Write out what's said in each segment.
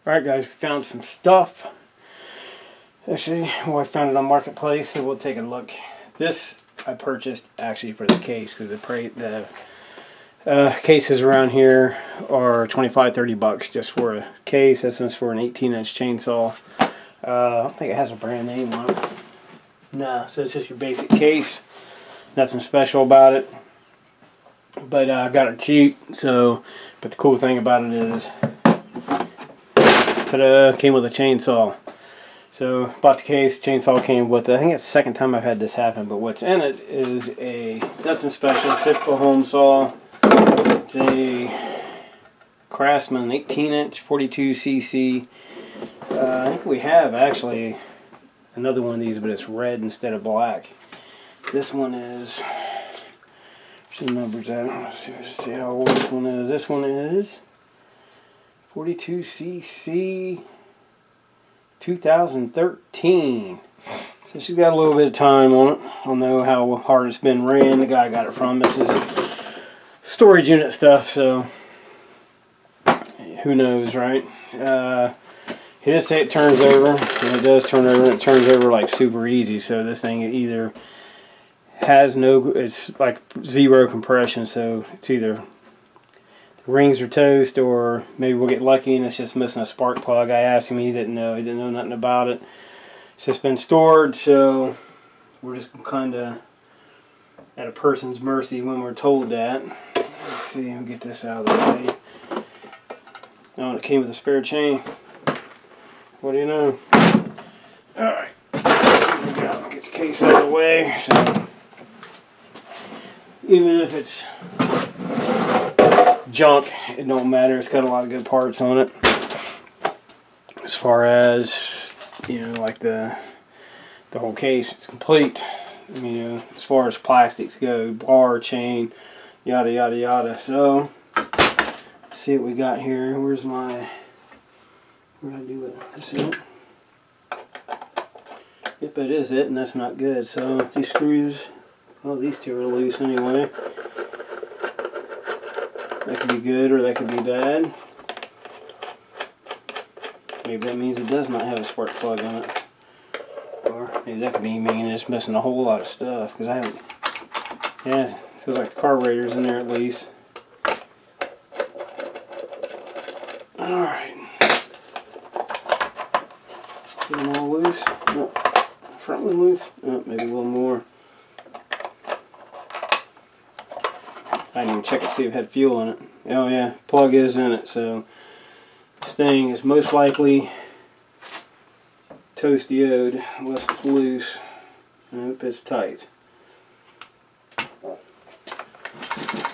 Alright guys, we found some stuff. Actually, well, I found it on Marketplace, so we'll take a look. This I purchased actually for the case, because the cases around here are 25-30 bucks just for a case. This one's for an 18-inch chainsaw. I don't think it has a brand name on it. No, so it's just your basic case. Nothing special about it. But I got it cheap, so, but the cool thing about it is, came with a chainsaw. So, bought the case, chainsaw came with it. I think it's the second time I've had this happen, but what's in it is nothing special, typical home saw. It's a Craftsman 18-inch, 42cc. I think we have actually another one of these, but it's red instead of black. This one is, where's the numbers at? Let's see how old this one is. This one is 42cc 2013. So she's got a little bit of time on it. I don't know how hard it's been ran. The guy I got it from, this is storage unit stuff, so who knows, right? He did say it turns over, and it does turn over, and it turns over like super easy. So this thing either has it's like zero compression, so it's either the rings are toast, or maybe we'll get lucky and it's just missing a spark plug. I asked him, he didn't know nothing about it. It's just been stored, so we're just kind of at a person's mercy when we're told that. Let's see, we'll get this out of the way. Oh, it came with a spare chain. What do you know? Alright, here we go. Get the case out of the way. So, even if it's junk, it don't matter. It's got a lot of good parts on it. As far as, you know, like the whole case, it's complete. I mean, you know, as far as plastics go, bar, chain, yada yada yada. So, let's see what we got here. Where's my? Where did I do it? That's it. Yep, it is it, and that's not good. So these screws, well, these two are loose anyway. That could be good or that could be bad. Maybe that means it does not have a spark plug in it. Or maybe that could mean it's missing a whole lot of stuff, because I haven't, yeah, feels like the carburetor's in there at least. Alright. Get them all loose. No. Front one loose. Oh, maybe a little more. I didn't even check to see if it had fuel in it. Oh yeah, plug is in it, so this thing is most likely toast-yoed unless it's loose. Nope, it's tight. And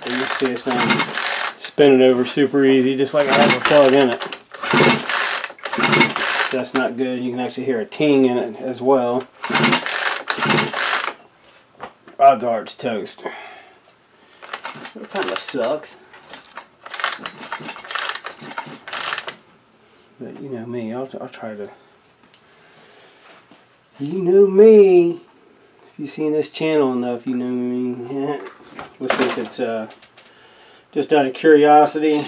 you see this thing spin it over super easy, just like I have a plug in it. That's not good. You can actually hear a ting in it as well. Odds are it's toast. It kind of sucks. But you know me, I'll try to. You know me. If you've seen this channel enough, you know me. Let's see if it's just out of curiosity.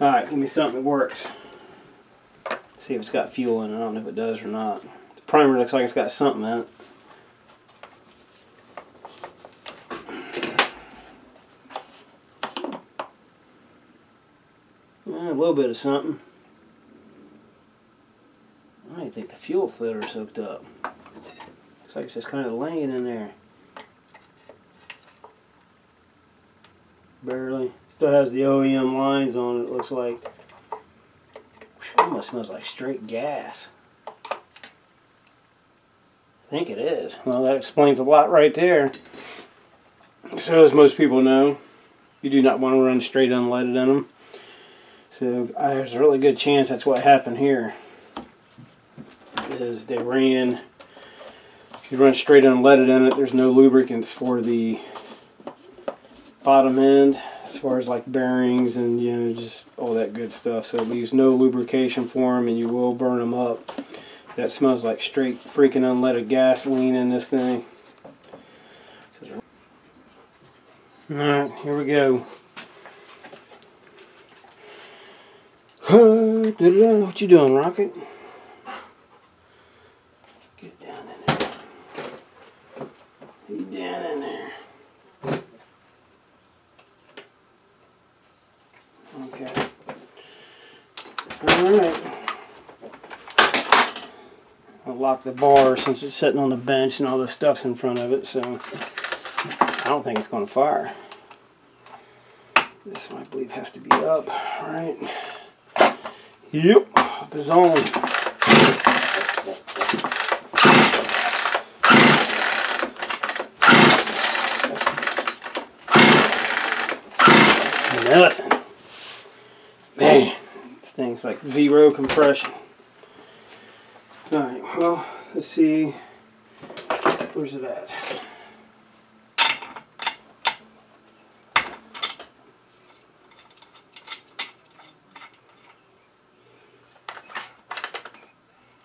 Alright, give me something that works. See if it's got fuel in it. I don't know if it does or not. The primer looks like it's got something in it. A little bit of something. I don't think the fuel filter's hooked up. Looks like it's just kind of laying in there. Barely. Still has the OEM lines on it, looks like. It almost smells like straight gas. I think it is. Well, that explains a lot right there. So, as most people know, you do not want to run straight unleaded in them. So, there's a really good chance that's what happened here. Is they ran, if you run straight unleaded in it, there's no lubricants for the bottom end, as far as like bearings and, you know, just all that good stuff. So it leaves no lubrication for them, and you will burn them up. That smells like straight freaking unleaded gasoline in this thing. Alright, here we go. What you doing, Rocket? Get down in there. Get down in there. Okay. Alright. I'll lock the bar since it's sitting on the bench and all the stuff's in front of it, so I don't think it's going to fire. This one I believe has to be up, right? Yep, up is on. Nothing. Man, this thing's like 0 compression. Alright, well, let's see. Where's it at?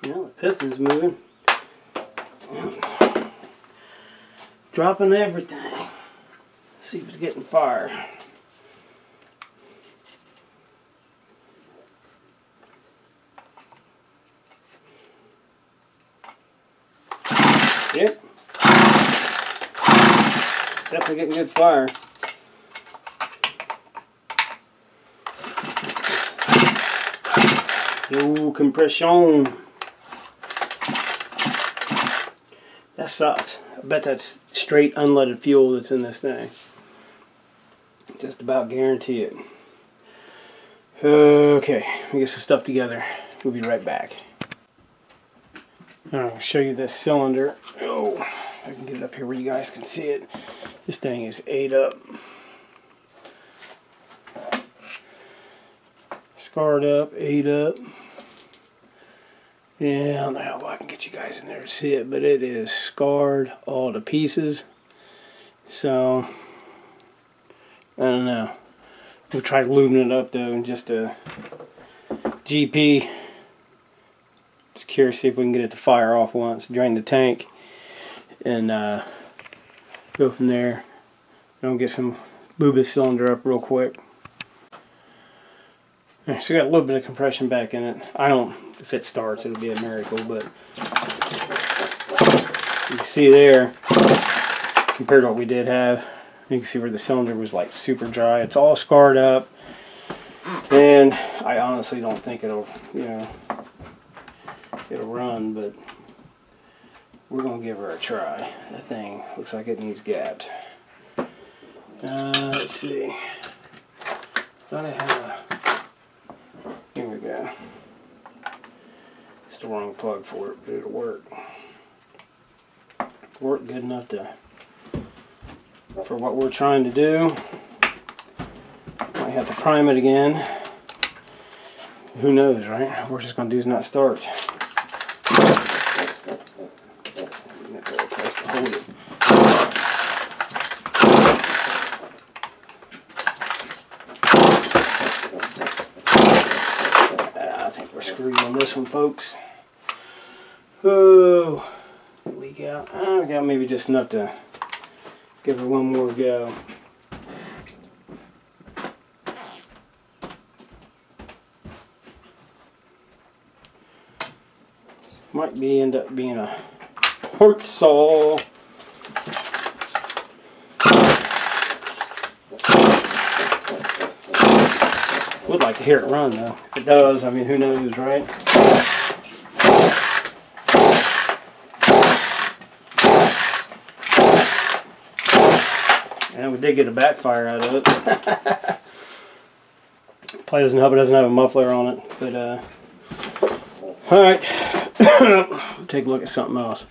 Well, the piston's moving. Dropping everything. Let's see if it's getting fire. Yep. Definitely getting good fire. Yo, compression. That sucks. I bet that's straight unleaded fuel that's in this thing. Just about guarantee it. Okay, let me get some stuff together. We'll be right back. I'll show you this cylinder. Oh, I can get it up here where you guys can see it. This thing is ate up. Scarred up, ate up. Yeah, I don't know how I can get you guys in there to see it, but it is scarred all to pieces. So, I don't know. We'll try lubing it up though, and just a GP. Just curious to see if we can get it to fire off once, drain the tank, and go from there. And get some lube this cylinder up real quick. Alright, so we got a little bit of compression back in it. I don't, if it starts, it'll be a miracle, but you can see there, compared to what we did have, you can see where the cylinder was like super dry. It's all scarred up, and I honestly don't think it'll, you know, it'll run, but we're gonna give her a try. That thing looks like it needs gapped. Let's see. Thought I had a. Here we go. It's the wrong plug for it, but it'll work. Work good enough to for what we're trying to do. Might have to prime it again. Who knows, right? We're just gonna do is not start. Hold it. I think we're screwed on this one, folks. Oh, leak out. I got maybe just enough to give her one more go. This might be end up being a port saw. Would like to hear it run though. If it does, I mean, who knows, right? And we did get a backfire out of it. Play doesn't help, it doesn't have a muffler on it. But alright. Take a look at something else.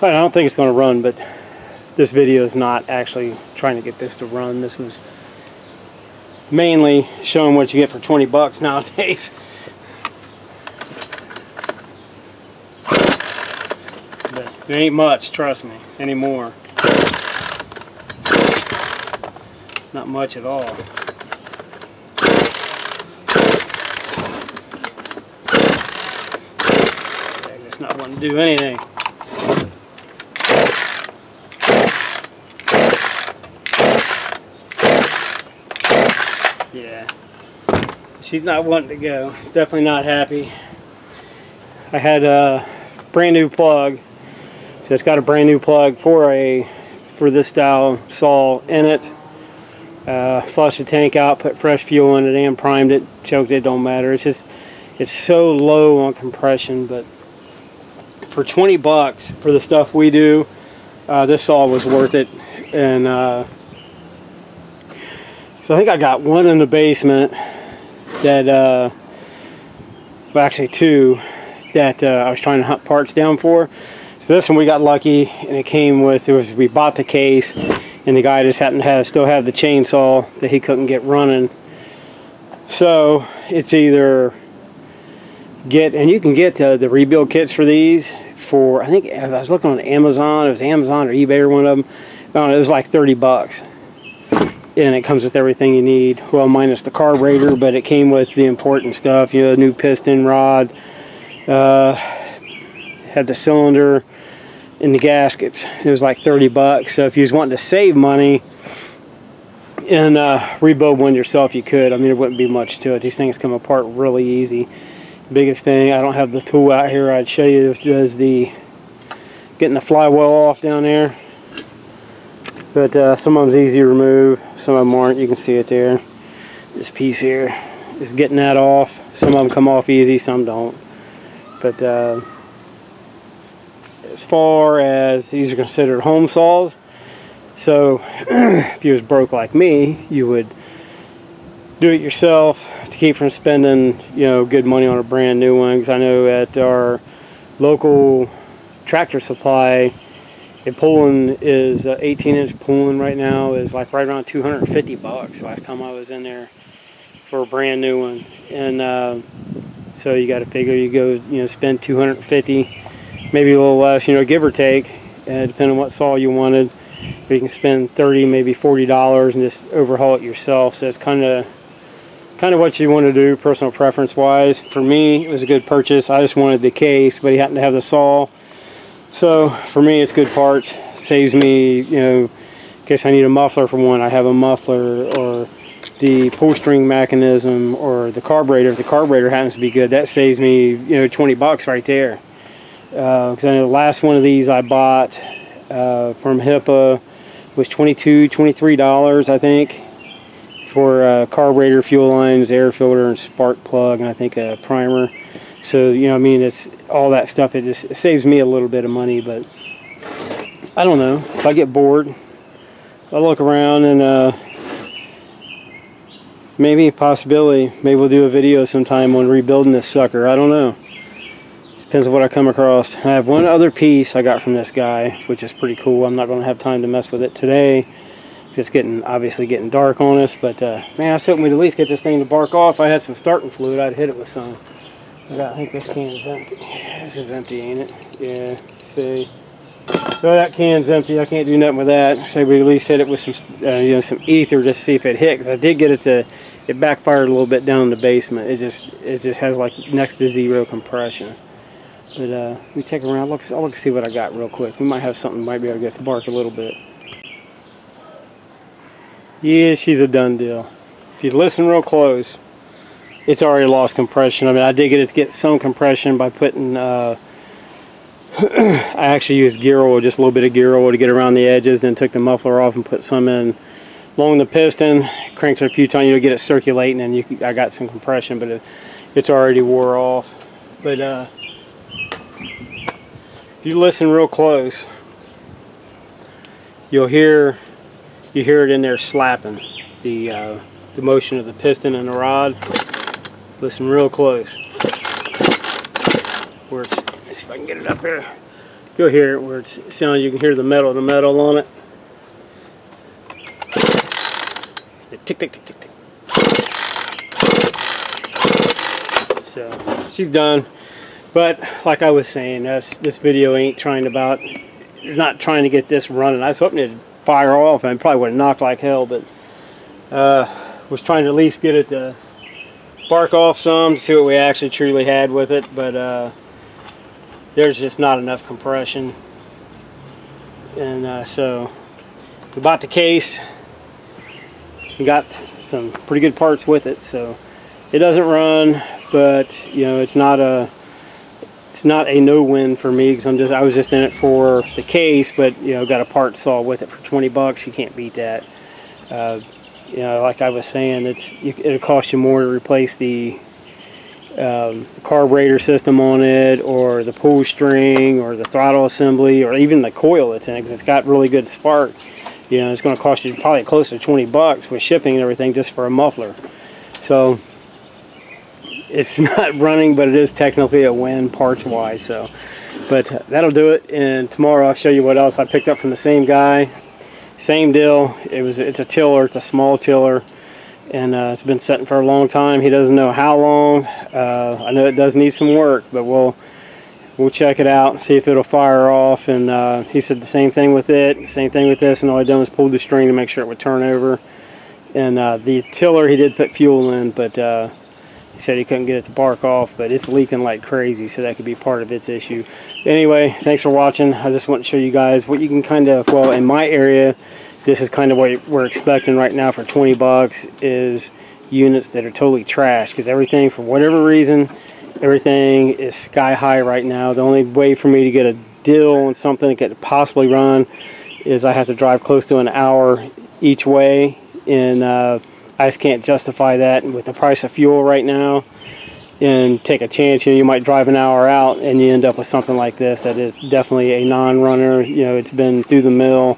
I don't think it's going to run, but this video is not actually trying to get this to run. This was mainly showing what you get for 20 bucks nowadays. But it ain't much, trust me, anymore. Not much at all. It's not wanting to do anything. Yeah. She's not wanting to go. It's definitely not happy. I had a brand new plug. So it's got a brand new plug for this style saw in it. Flushed the tank out, put fresh fuel in it, and primed it, choked it, don't matter. It's just, it's so low on compression, but for 20 bucks for the stuff we do, this saw was worth it. And so I think I got one in the basement that, well, actually two that I was trying to hunt parts down for. So this one we got lucky, and it came with, we bought the case, and the guy just happened to still have the chainsaw that he couldn't get running. So it's either and you can get the rebuild kits for these for, I think I was looking on Amazon, it was Amazon or eBay or one of them. I don't know, it was like 30 bucks. And it comes with everything you need, well, minus the carburetor, but it came with the important stuff, you know, new piston rod, had the cylinder and the gaskets. It was like 30 bucks. So if you was wanting to save money and rebuild one yourself, you could. I mean, there wouldn't be much to it. These things come apart really easy. Biggest thing, I don't have the tool out here, I'd show you, is getting the flywheel off down there. But some of them's easy to remove, some of them aren't. You can see it there. This piece here is getting that off. Some of them come off easy, some don't. But as far as these are considered home saws, so if you was broke like me, you would do it yourself to keep from spending, you know, good money on a brand new one. Because I know at our local Tractor Supply, a pulling is 18-inch pulling right now is like right around 250 bucks. Last time I was in there for a brand new one, and so you got to figure you go, you know, spend 250, maybe a little less, you know, give or take, depending on what saw you wanted. Or you can spend 30, maybe $40 and just overhaul it yourself. So it's kind of what you want to do, personal preference wise. For me, it was a good purchase. I just wanted the case, but he happened to have the saw. So for me, it's good parts. Saves me, you know, in case I need a muffler for one, I have a muffler, or the pull string mechanism, or the carburetor. If the carburetor happens to be good, that saves me, you know, 20 bucks right there. Because I know the last one of these I bought from HIPAA was $23, I think, for carburetor, fuel lines, air filter, and spark plug, and I think a primer. So, you know, I mean, it's all that stuff. It saves me a little bit of money, but I don't know. If I get bored, I'll look around, and maybe maybe we'll do a video sometime on rebuilding this sucker. I don't know. Depends on what I come across. I have one other piece I got from this guy, which is pretty cool. I'm not going to have time to mess with it today. It's obviously getting dark on us, but man, I was hoping we'd at least get this thing to bark off. I had some starting fluid, I'd hit it with some. I think this can's empty. This is empty, ain't it? Yeah, see. So that can's empty. I can't do nothing with that. So we at least hit it with some, you know, some ether just to see if it hit. Because I did get it to, it backfired a little bit down in the basement. It just has like next to zero compression. But let me take a around. I'll look see what I got real quick. We might have something. Might be able to get the bark a little bit. Yeah, she's a done deal. If you listen real close, it's already lost compression. I mean, I did get some compression by putting, I actually used gear oil, just a little bit of gear oil to get around the edges, then took the muffler off and put some in along the piston, cranked it a few times, you know, get it circulating, and I got some compression, but it's already wore off. But if you listen real close, you'll hear it in there slapping, the motion of the piston and the rod. Listen real close. Where it's, let's see if I can get it up there. You'll hear it where it's sound. You can hear the metal on it. Tick tick tick tick tick. So she's done. But like I was saying, this video ain't not trying to get this running. I was hoping it'd fire off, and it probably would have knocked like hell, but was trying to at least get it to bark off some to see what we actually truly had with it. But there's just not enough compression, and so we bought the case. We got some pretty good parts with it. So it doesn't run, but you know, it's not a no-win for me, because I was just in it for the case, but you know, got a part saw with it for 20 bucks. You can't beat that. You know, like I was saying, it'll cost you more to replace the carburetor system on it, or the pull string, or the throttle assembly, or even the coil that's in it, because it's got really good spark. You know, it's going to cost you probably close to 20 bucks with shipping and everything just for a muffler. So it's not running, but it is technically a win parts wise. So, but that'll do it. And tomorrow I'll show you what else I picked up from the same guy. Same deal. It's a tiller. It's a small tiller, and it's been sitting for a long time. He doesn't know how long. I know it does need some work, but we'll check it out and see if it'll fire off. And he said the same thing with it, same thing with this, and all I done was pulled the string to make sure it would turn over. And the tiller, he did put fuel in, but he said he couldn't get it to bark off, but it's leaking like crazy, so that could be part of its issue. Anyway, thanks for watching. I just want to show you guys what you can kind of, well, in my area, this is kind of what we're expecting right now for 20 bucks is units that are totally trash, because everything, for whatever reason, everything is sky high right now. The only way for me to get a deal on something that could possibly run is I have to drive close to an hour each way, and I just can't justify that with the price of fuel right now, and take a chance. You know, you might drive an hour out and you end up with something like this that is definitely a non-runner. You know, it's been through the mill,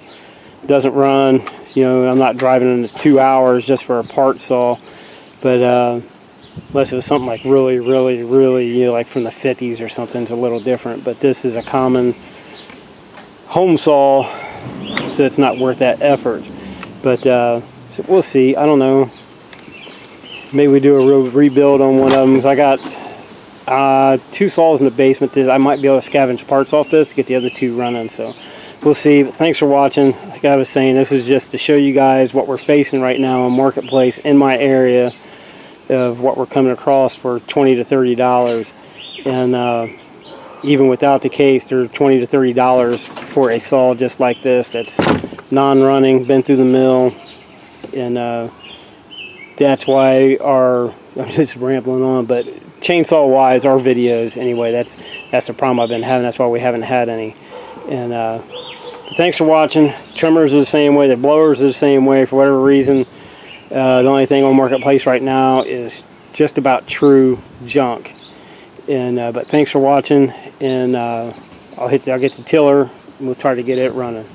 doesn't run. You know, I'm not driving in 2 hours just for a part saw, but unless it was something like really, you know, like from the 50s or something, it's a little different. But this is a common home saw, so it's not worth that effort. But so we'll see. I don't know. Maybe we do a real rebuild on one of them. I got 2 saws in the basement that I might be able to scavenge parts off this to get the other 2 running. So we'll see. But thanks for watching. Like I was saying, this is just to show you guys what we're facing right now on Marketplace in my area, of what we're coming across for $20 to $30. And even without the case, they're $20 to $30 for a saw just like this that's non-running, been through the mill. And that's why I'm just rambling on, but chainsaw wise, our videos anyway, that's the problem I've been having. That's why we haven't had any. And thanks for watching. Trimmers are the same way, the blowers are the same way. For whatever reason, the only thing on Marketplace right now is just about true junk. And but thanks for watching, and I'll get the tiller and we'll try to get it running.